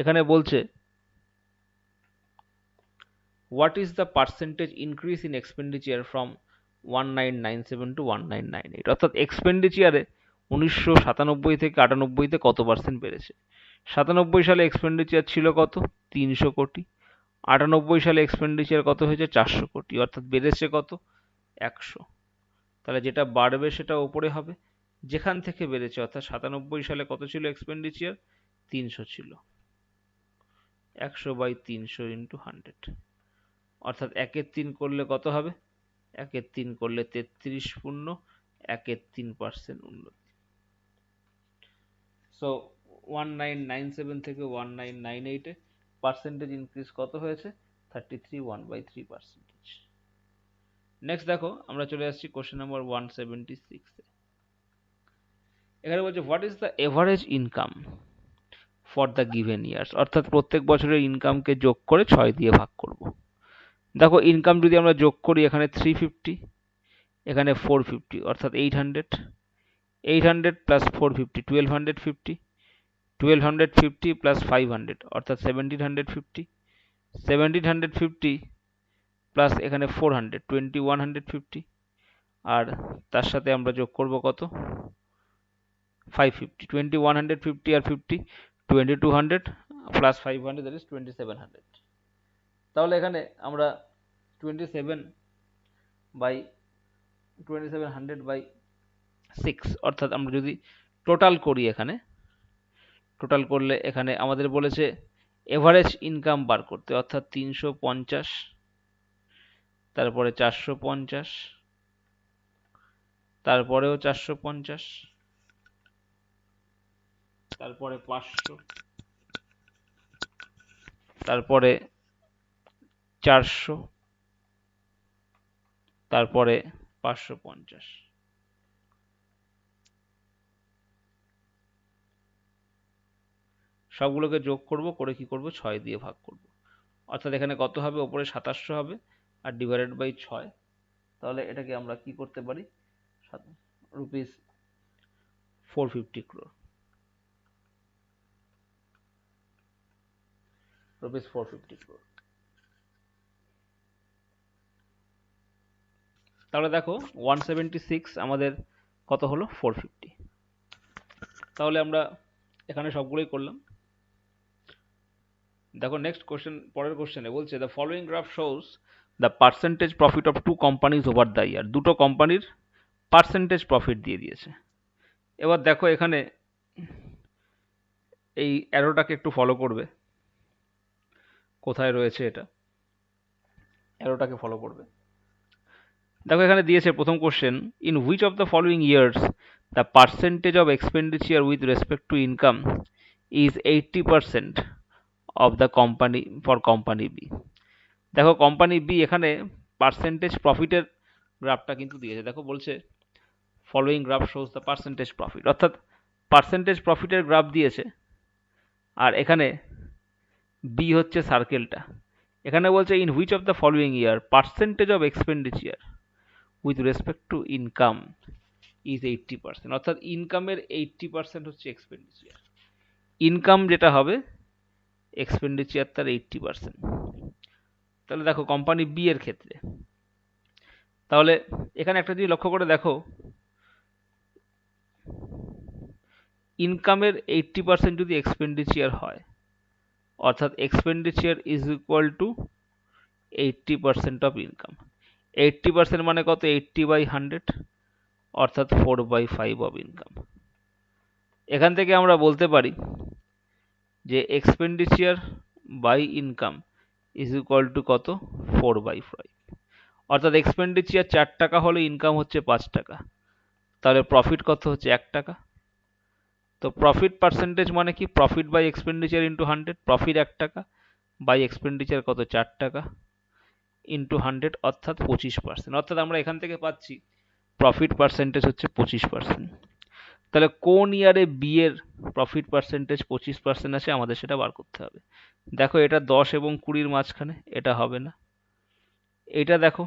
Speaker 1: এখানে বলছে what is the percentage increase in expenditure from 1997 to 1998, অর্থাৎ এক্সপেন্ডিচারে 1997 থেকে 98 তে কত পার্সেন্ট বেড়েছে। 97 সালে এক্সপেন্ডিচার ছিল কত? 300 কোটি। 98 সালে এক্সপেন্ডিচার কত হয়েছে? 400 কোটি, অর্থাৎ বেড়েছে কত? 100। তাহলে যেটা বাড়বে সেটা ওপরে হবে, যেখান থেকে বেড়েছে, অর্থাৎ 97 সালে কত ছিল এক্সপেন্ডিচার? 300 ছিল। 100/300 ইন্টু 100, অর্থাৎ 1/3 করলে কত হবে? 1/3 করলে 33 পূর্ণ 1/3% উন্নতি। সো 1997 থেকে 1998 এ পার্সেন্টেজ ইনক্রিজ কত হয়েছে? 33, 1/3%। নেক্সট দেখো আমরা চলে আসছি কোশ্চেন নাম্বার 176 এ। এখানে বলছে what is the average income for the given years, অর্থাৎ প্রত্যেক বছরের ইনকামকে যোগ করে 6 দিয়ে ভাগ করব। দেখো ইনকাম যদি আমরা যোগ করি, এখানে 350, এখানে 450, অর্থাৎ 800। 800 প্লাস 450 1250, 1250 প্লাস 500 অর্থাৎ 1750, 1750 প্লাস এখানে 400 2150, আর তার সাথে আমরা যোগ করব কত? 550, 2150 আর 50 2200 প্লাস 500, দ্যাট ইজ 2700। তাহলে এখানে আমরা 2700/6, অর্থাৎ আমরা যদি টোটাল করি, এখানে টোটাল করলে এখানে আমাদের বলেছে এভারেজ ইনকাম বার করতে, অর্থাৎ 350, তারপরে 450, তারপরেও 450, তারপরে 500, তারপরে 400, তারপরে 550। সবগুলোকে যোগ করব, করে কি করব? 6 দিয়ে ভাগ করব, অর্থাৎ এখানে কত হবে? ওপরে 2700 হবে আর ডিভাইডেড বাই 6। তাহলে এটাকে আমরা কি করতে পারি? Rupees 450 crore, rupees 450 crore। তাহলে দেখো 176 আমাদের কত হলো? 450। তাহলে আমরা এখানে সবগুলোই করলাম। দেখো নেক্সট কোশ্চেন, পরের কোশ্চেনে বলছে the following graph shows the percentage profit of 2 companies over the year, দুটো কোম্পানির পার্সেন্টেজ প্রফিট দিয়ে দিয়েছে। এবার দেখো এখানে এই অ্যারোটাকে একটু ফলো করবে, কোথায় রয়েছে এটা, অ্যারোটাকে ফলো করবে। দেখো এখানে দিয়েছে প্রথম question, in which of the following years the percentage of expenditure with respect to income is 80% of the company for company B. দেখো কোম্পানি বি এখানে পার্সেন্টেজ প্রফিটের গ্রাফটা কিন্তু দিয়েছে। দেখো বলছে following graph shows the percentage profit, অর্থাৎ percentage প্রফিটের গ্রাফ দিয়েছে, আর এখানে বি হচ্ছে সার্কেলটা। এখানে বলছে in which of the following year percentage of expenditure with respect to income is 80%, অর্থাৎ ইনকামের 80% হচ্ছে এক্সপেন্ডিচার। ইনকাম যেটা হবে, এক্সপেন্ডিচার তার 80%। তাহলে দেখো কোম্পানি বি এর ক্ষেত্রে, তাহলে এখানে একটা জিনিস লক্ষ্য করে দেখো, ইনকামের 80% যদি এক্সপেন্ডিচার হয়, অর্থাৎ expenditure is equal two 80% of income. 80% মানে কত? 80/100, অর্থাৎ 4/5 অফ ইনকাম। এখান থেকে আমরা বলতে পারি যে expenditure by income is equal to কত? 4/5, অর্থাৎ এক্সপেন্ডিচার 4 টাকা হলে ইনকাম হচ্ছে 5 টাকা, তাহলে প্রফিট কত হচ্ছে? 1 টাকা। তো প্রফিট পার্সেন্টেজ মানে কি, profit by expenditure into 100, profit 1 টাকা বাই এক্সপেন্ডিচার কত 4 টাকা ইন্টু 100 অর্থাৎ 25%। অর্থাৎ আমরা এখান থেকে পাচ্ছি প্রফিট পার্সেন্টেজ হচ্ছে 25%। তাহলে কোন ইয়ারে বি এর প্রফিট পার্সেন্টেজ 25% আছে আমাদের সেটা বার করতে হবে। দেখো এটা 10 এবং 20-র মাঝখানে, এটা হবে না। এটা দেখো,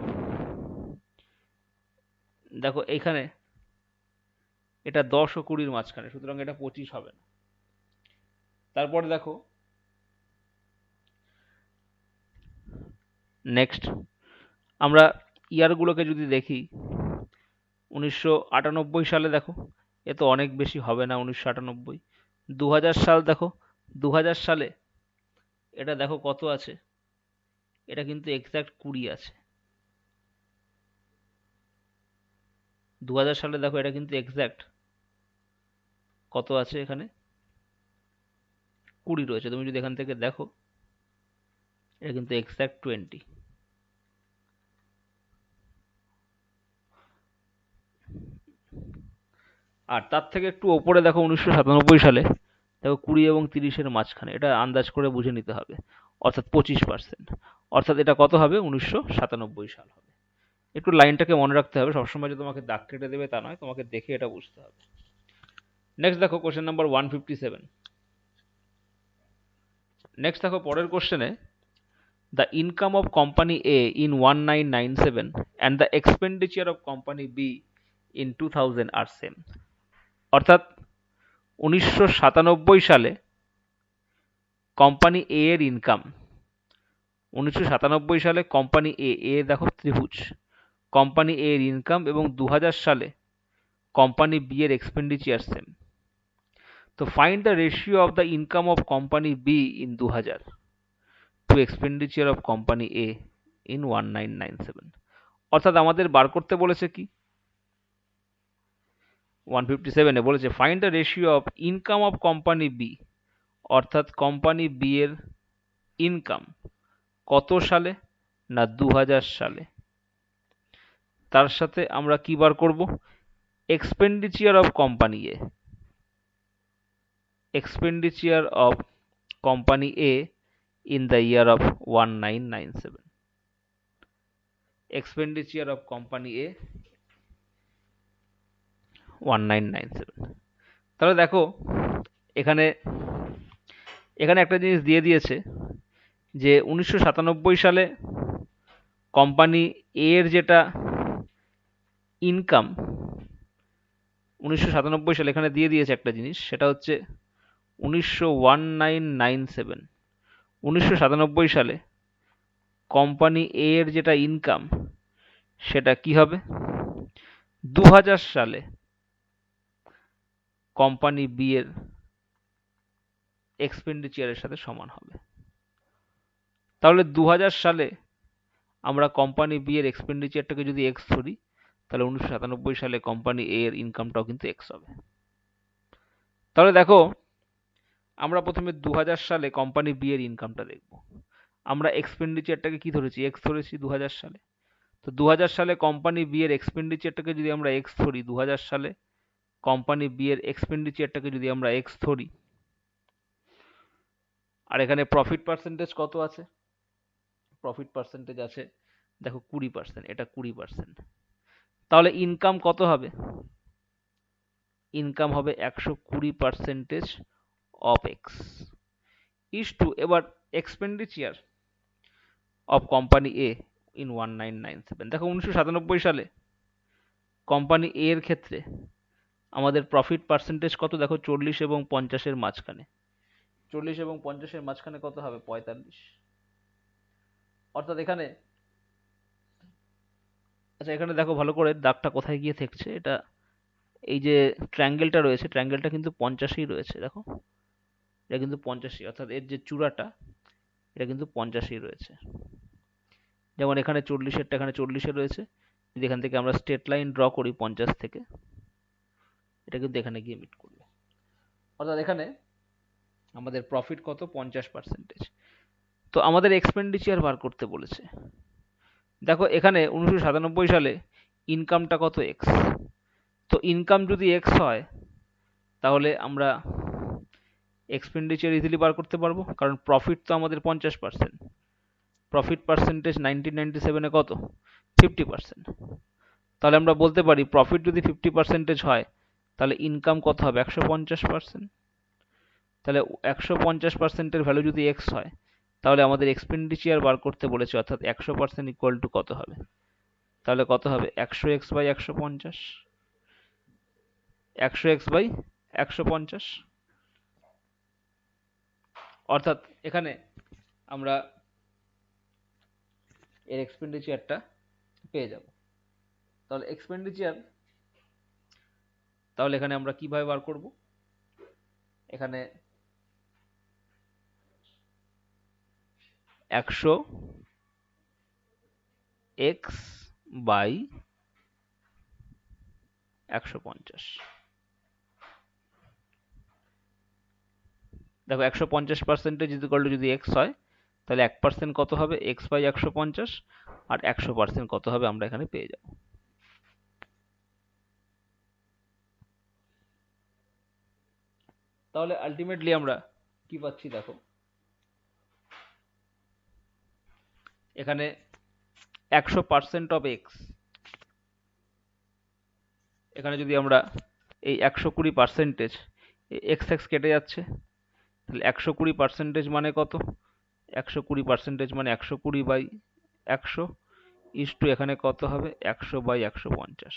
Speaker 1: দেখো এখানে এটা 10 ও 20-র মাঝখানে, সুতরাং এটা 25 হবে না। তারপরে দেখো নেক্সট আমরা ইয়ারগুলোকে যদি দেখি, 1998 সালে দেখো, এ তো অনেক বেশি হবে না 1998। 2000 সাল দেখো, 2000 সালে এটা দেখো কত আছে, এটা কিন্তু এক্সাক্ট 20 আছে। 2000 সালে দেখো এটা কিন্তু এক্সাক্ট কত আছে, এখানে 20 রয়েছে। তুমি যদি এখান থেকে দেখো এটা কিন্তু এক্সাক্ট 20। আর তার থেকে একটু ওপরে দেখো 1997 সালে দেখো 20 এবং 30-এর মাঝখানে, এটা আন্দাজ করে বুঝে নিতে হবে, অর্থাৎ 25%। অর্থাৎ এটা কত হবে, 1997 সাল হবে। একটু লাইনটাকে মনে রাখতে হবে, সবসময় যে তোমাকে দাগ কেটে দেবে তা নয়, তোমাকে দেখে এটা বুঝতে হবে। নেক্সট দেখো কোশ্চেন নাম্বার 157। নেক্সট দেখো পরের কোশ্চেনে, the income of company A in 1997 and the expenditure of company B in 2000 are same। অর্থাৎ 1997 সালে কোম্পানি এ এর ইনকাম, 1997 সালে কোম্পানি এ, এ দেখো ত্রিভুজ, কোম্পানি এ এর ইনকাম এবং 2000 সালে কোম্পানি বি এর এক্সপেন্ডিচার সেম। তো find the ratio of the income of company B in 2000 to expenditure of company A in 1997। অর্থাৎ আমাদের বার করতে বলেছে কি, 157-এ বলেছে find the ratio of income of company B, অর্থাৎ কোম্পানি বি এর ইনকাম কত সালে, না 2000 সালে। তার সাথে আমরা কি বার করব, expenditure of company A, expenditure of company A in the year of 1997, expenditure of company A 1997। তাহলে দেখো এখানে এখানে একটা জিনিস দিয়ে দিয়েছে যে 1997 সালে কোম্পানি এ এর যেটা ইনকাম, 1997 সালে এখানে দিয়ে দিয়েছে একটা জিনিস, সেটা হচ্ছে 1997 1997 সালে কোম্পানি এ এর যেটা ইনকাম সেটা কি হবে, 2000 সালে কোম্পানি বি এর এক্সপেন্ডিচারের সাথে সমান হবে। তাহলে 2000 সালে আমরা কোম্পানি বি এর এক্সপেন্ডিচারটাকে যদি এক্স ধরি, তাহলে 1997 সালে কোম্পানি এ এর ইনকামটাও কিন্তু এক্স হবে। তাহলে দেখো আমরা প্রথমে 2000 সালে কোম্পানি বি এর ইনকামটা দেখব। আমরা এক্সপেন্ডিচারটাকে কি ধরেছি, এক্স ধরেছি 2000 সালে। তো 2000 সালে কোম্পানি বি এর এক্সপেন্ডিচারটাকে যদি আমরা এক্স ধরি, 2000 সালে কোম্পানি বি এর এক্সপেন্ডিচারটাকে যদি আমরা এক্স ধরি, আর এখানে প্রফিট পার্সেন্টেজ কত আছে, প্রফিট পার্সেন্টেজ আছে দেখো 20%, এটা 20%। তাহলে ইনকাম কত হবে, ইনকাম হবে 120% অফ এক্স ইস টু, এবার expenditure of company A in 1997। দেখো 1997 সালে কোম্পানি এ এর ক্ষেত্রে আমাদের প্রফিট পার্সেন্টেজ কত, দেখো 40 এবং 50-এর মাঝখানে, 40 এবং 50-এর মাঝখানে কত হবে, 45। অর্থাৎ এখানে, আচ্ছা এখানে দেখো ভালো করে দাগটা কোথায় গিয়ে ঠেকছে, এটা এই যে ট্রায়াঙ্গেলটা রয়েছে, ট্রায়াঙ্গেলটা কিন্তু 50-এই রয়েছে, দেখো এটা কিন্তু 50-ই, অর্থাৎ এর যে চূড়াটা এটা কিন্তু 50-এই রয়েছে। যেমন এখানে 40-এরটা এখানে 40-এ রয়েছে, যদি এখান থেকে আমরা স্ট্রেট লাইন ড্র করি 50 থেকে, এটা কিন্তু এখানে গিয়ে মিট করবে। অর্থাৎ এখানে আমাদের প্রফিট কত, 50%। তো আমাদের এক্সপেন্ডিচার বার করতে বলেছে। দেখো এখানে 1997 সালে ইনকামটা কত, এক্স। তো ইনকাম যদি এক্স হয় তাহলে আমরা এক্সপেন্ডিচার ইজিলি বার করতে পারবো, কারণ প্রফিট তো আমাদের 50%, প্রফিট পার্সেন্টেজ 1997-এ কত, 50%। তাহলে আমরা বলতে পারি প্রফিট যদি 50% হয় তাহলে ইনকাম কত হবে, 150%। তাহলে 150%-এর ভ্যালু যদি এক্স হয় তাহলে আমাদের এক্সপেন্ডিচার বার করতে বলেছে, অর্থাৎ 100% ইকুয়াল টু কত হবে, তাহলে কত হবে, 100x/150, 100x/150। অর্থাৎ এখানে আমরা এর এক্সপেন্ডিচারটা পেয়ে যাব। তাহলে এক্সপেন্ডিচার, তাহলে এখানে আমরা কিভাবে বার করব, এখানে 100x/150, দেখো 150% ইকুয়াল টু যদি এক্স হয় তাহলে 1% কত হবে, x/150, আর 100% কত হবে আমরা এখানে পেয়ে যাব। তাহলে আলটিমেটলি আমরা কি পাচ্ছি, দেখো এখানে 100% অফ এক্স, এখানে যদি আমরা এই 120%, এক্স এক্স কেটে যাচ্ছে, তাহলে 120% মানে কত, 120% মানে 120/100 ইস টু এখানে কত হবে, 100/150।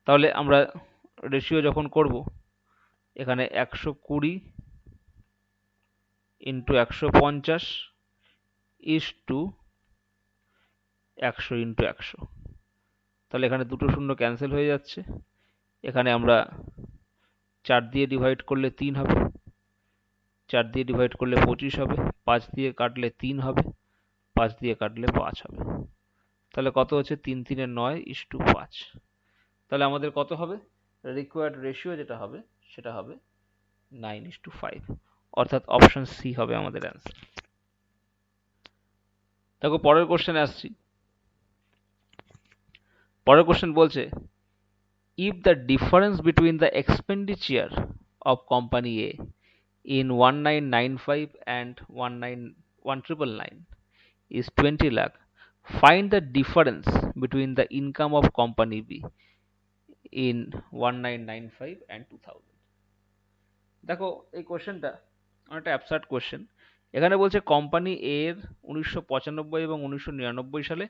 Speaker 1: তাহলে আমরা রেশিও যখন করব, এখানে 120 ইন্টু 150 ইস টু 100 ইন্টু 100, তাহলে এখানে দুটো শূন্য ক্যান্সেল হয়ে যাচ্ছে, এখানে আমরা 4 দিয়ে ডিভাইড করলে 3 হবে, 4 দিয়ে ডিভাইড করলে 25 হবে, 5 দিয়ে কাটলে 3 হবে, 5 দিয়ে কাটলে 5 হবে, তাহলে কত হচ্ছে, 3 3 9 ইস টু 5। তাহলে আমাদের কত হবে, রিকোয়ার্ড রেশিও যেটা হবে সেটা হবে 9:5, অর্থাৎ অপশন সি হবে আমাদের অ্যান্সার। দেখো পরের কোশ্চেনে আসছি। পরের কোশ্চেন বলছে, if the difference between the expenditure of company A in 1995 and 1999 is 20 lakh, find the difference between the income of company B in 1995 and 2000। দেখো এই কোশ্চেনটা অনেকটা অ্যাবসার্ড কোশ্চেন। এখানে বলছে কোম্পানি এ এর 1995 এবং 1999 সালে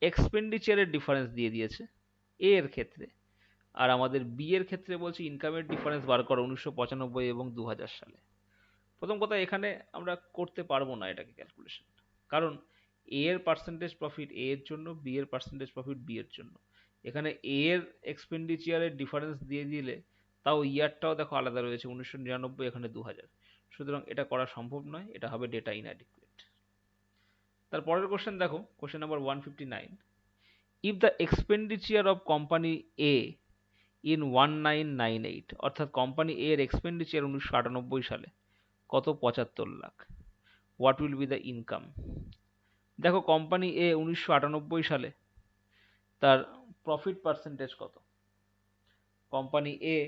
Speaker 1: এক্সপেন্ডিচারের ডিফারেন্স দিয়ে দিয়েছে এ এর ক্ষেত্রে, আর আমাদের বি এর ক্ষেত্রে বলছে ইনকামের ডিফারেন্স বার করো 1995 এবং 2000 সালে। প্রথম কথা, এখানে আমরা করতে পারবো না এটাকে ক্যালকুলেশন, কারণ এ এর পার্সেন্টেজ প্রফিট এ এর জন্য, বি এর পার্সেন্টেজ প্রফিট বি এর জন্য। এখানে এ এর এক্সপেন্ডিচারের ডিফারেন্স দিয়ে দিলে, তাও ইয়ারটাও দেখো আলাদা রয়েছে, 1999, এখানে 2000, সুতরাং এটা করা সম্ভব নয়, এটা হবে ডেটা ইনঅ্যাডিকুয়েট। তার পরের কোশ্চেন দেখো, question number 159, if the expenditure of company A in 1998, অর্থাৎ কোম্পানি এ এর এক্সপেন্ডিচার 1998 সালে কত, 75 lakh, what will be the income. দেখো কোম্পানি এ 1998 সালে তার প্রফিট পার্সেন্টেজ কত, কোম্পানি এ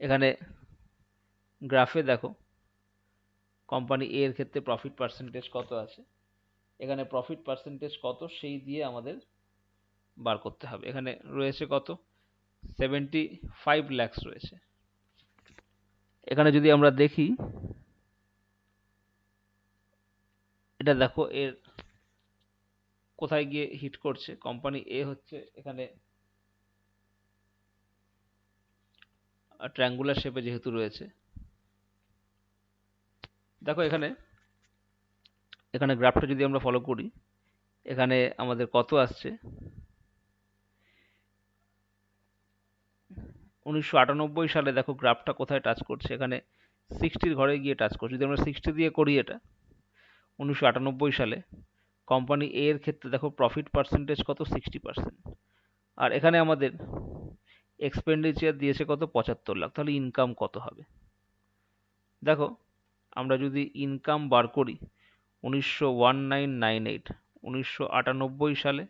Speaker 1: এখানে গ্রাফে দেখো কোম্পানি এ এর ক্ষেত্রে প্রফিট পার্সেন্টেজ কত আছে, এখানে প্রফিট পার্সেন্টেজ কত সেই দিয়ে আমাদের বার করতে হবে। এখানে রয়েছে কত, 75 lakhs রয়েছে। এখানে যদি আমরা দেখি, এটা দেখো এর কোথায় গিয়ে হিট করছে, কোম্পানি এ হচ্ছে এখানে ট্রায়াঙ্গুলার শেপে যেহেতু রয়েছে, দেখো এখানে এখানে গ্রাফটা যদি আমরা ফলো করি, এখানে আমাদের কত আসছে, 1998 সালে দেখো গ্রাফটা কোথায় টাচ করছে, এখানে 60 ঘরে গিয়ে টাচ করছে। যদি আমরা 60 দিয়ে করি এটা, 1998 সালে কোম্পানি এ এর ক্ষেত্রে দেখো প্রফিট পার্সেন্টেজ কত, 60%, আর এখানে আমাদের এক্সপেন্ডিচার দিয়েছে কত, 75 লাখ, তাহলে ইনকাম কত হবে। দেখো আমরা যদি ইনকাম বার করি 1998 সালে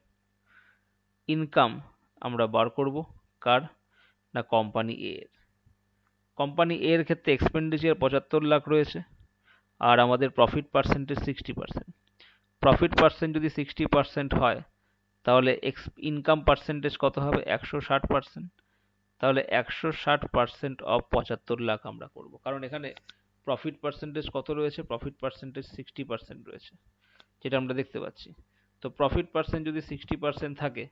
Speaker 1: ইনকাম আমরা বার করব কার, না কোম্পানি এ এর? কোম্পানি এ এর ক্ষেত্রে এক্সপেন্ডিচার 75 লাখ রয়েছে আর আমাদের প্রফিট পার্সেন্টেজ 60%। প্রফিট পার্সেন্ট যদি 60% হয় তাহলে ইনকাম পার্সেন্টেজ কত হবে? 160%। তাহলে 160% অফ 75 লাখ আমরা করব, কারণ এখানে প্রফিট পার্সেন্টেজ কত রয়েছে? প্রফিট পার্সেন্টেজ 60% রয়েছে, যেটা আমরা দেখতে পাচ্ছি। তো প্রফিট পার্সেন্ট যদি 60% থাকে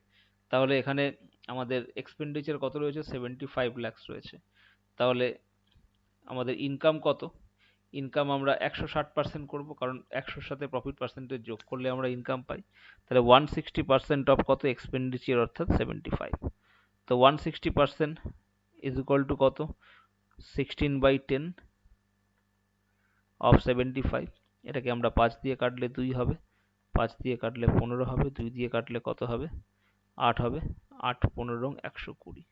Speaker 1: তাহলে এখানে আমাদের এক্সপেন্ডিচার কত রয়েছে? 75 lakhs রয়েছে। তাহলে আমাদের ইনকাম কত? ইনকাম আমরা 160% করব, কারণ 100-র সাথে প্রফিট পার্সেন্টেজ যোগ করলে আমরা ইনকাম পাই। তাহলে 160% অফ কত? এক্সপেন্ডিচার, অর্থাৎ 75। তো 160% ইজ ইকুয়াল টু কত? 16/10 অফ 75। এটাকে আমরা 5 দিয়ে কাটলে 2 হবে, 5 দিয়ে কাটলে 15 হবে, 2 দিয়ে কাটলে কত হবে? 8 হবে। 8 15 120।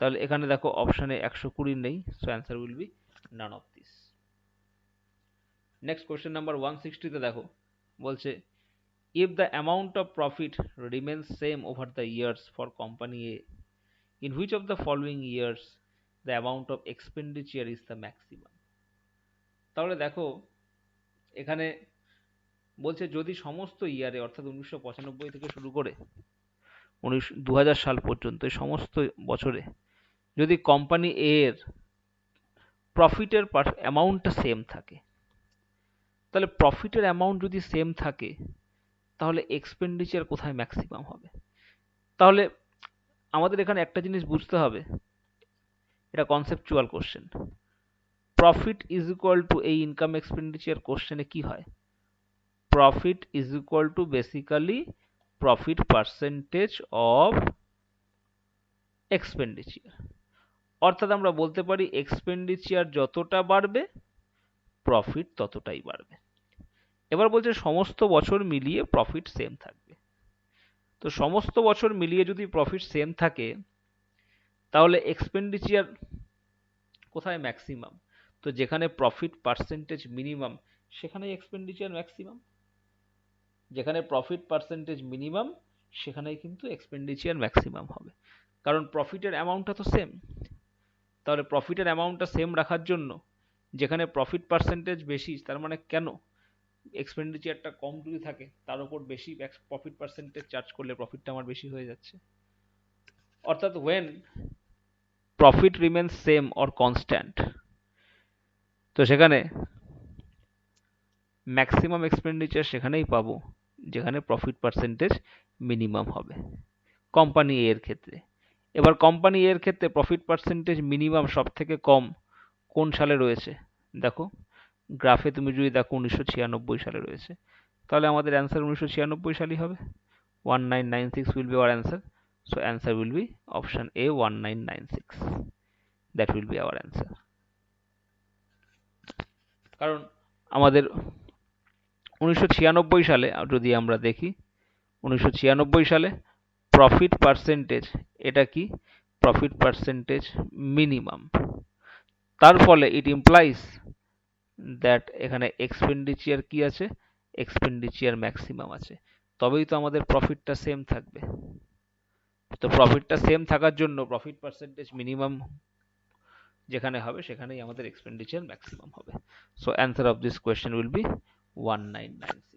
Speaker 1: তাহলে এখানে দেখো অপশানে 120 নেই, so answer will be none of this. Next question number 160 তে দেখো বলছে, if the amount of profit remains same over the years for company A, in which of the following years the amount of expenditure is the maximum? তাহলে দেখো এখানে বলছে যদি সমস্ত ইয়ারে, অর্থাৎ 1995 থেকে শুরু করে 2000 সাল পর্যন্ত সমস্ত বছরে যদি কোম্পানি এ এর প্রফিটের অ্যামাউন্টটা সেম থাকে, তাহলে প্রফিটের অ্যামাউন্ট যদি সেম থাকে তাহলে এক্সপেন্ডিচার কোথায় ম্যাক্সিমাম হবে? তাহলে আমাদের এখানে একটা জিনিস বুঝতে হবে, এটা conceptual question. Profit is equal two, এই ইনকাম এক্সপেন্ডিচার কোশ্চেনে কি হয়? Profit is equal two basically profit percentage of expenditure. অর্থাৎ আমরা বলতে পারি এক্সপেন্ডিচার যতটা বাড়বে প্রফিট ততটাই বাড়বে। এবার বলছে সমস্ত বছর মিলিয়ে প্রফিট সেম থাকবে। তো সমস্ত বছর মিলিয়ে যদি প্রফিট সেম থাকে তাহলে এক্সপেন্ডিচার কোথায় ম্যাক্সিমাম? তো যেখানে প্রফিট পার্সেন্টেজ মিনিমাম সেখানেই এক্সপেন্ডিচার ম্যাক্সিমাম। যেখানে প্রফিট পার্সেন্টেজ মিনিমাম সেখানেই কিন্তু এক্সপেন্ডিচার ম্যাক্সিমাম হবে, কারণ প্রফিটের অ্যামাউন্টটা তো সেম। তাহলে প্রফিটের অ্যামাউন্টটা সেম রাখার জন্য যেখানে প্রফিট পার্সেন্টেজ বেশি, তার মানে কেন এক্সপেন্ডিচারটা কম যদি থাকে তার উপর বেশি প্রফিট পার্সেন্টেজ চার্জ করলে প্রফিটটা আমার বেশি হয়ে যাচ্ছে। অর্থাৎ when profit remains same or constant, তো সেখানে ম্যাক্সিমাম এক্সপেন্ডিচার সেখানেই পাবো যেখানে প্রফিট পার্সেন্টেজ মিনিমাম হবে কোম্পানি এ এর ক্ষেত্রে। এবার কোম্পানি এ এর ক্ষেত্রে প্রফিট পার্সেন্টেজ মিনিমাম সব থেকে কম কোন সালে রয়েছে? দেখো গ্রাফে তুমি যদি দেখো 1996 সালে রয়েছে, তাহলে আমাদের অ্যান্সার 1996 সালই হবে। 1996 will be our answer. So answer will be option A, 1996. That will be our answer. কারণ আমাদের 1996 সালে যদি আমরা দেখি, 1996 সালে প্রফিট পার্সেন্টেজ, এটা কি? Profit percentage minimum. তার ফলে ইট ইমপ্লাইজ দ্যাট এখানে এক্সপেন্ডিচার কি আছে? এক্সপেন্ডিচার ম্যাক্সিমাম আছে, তবেই তো আমাদের প্রফিটটা সেম থাকবে। তো প্রফিটটা সেম থাকার জন্য প্রফিট পার্সেন্টেজ মিনিমাম যেখানে হবে সেখানেই আমাদের এক্সপেন্ডিচার ম্যাক্সিমাম হবে। So answer of this question will be 1996।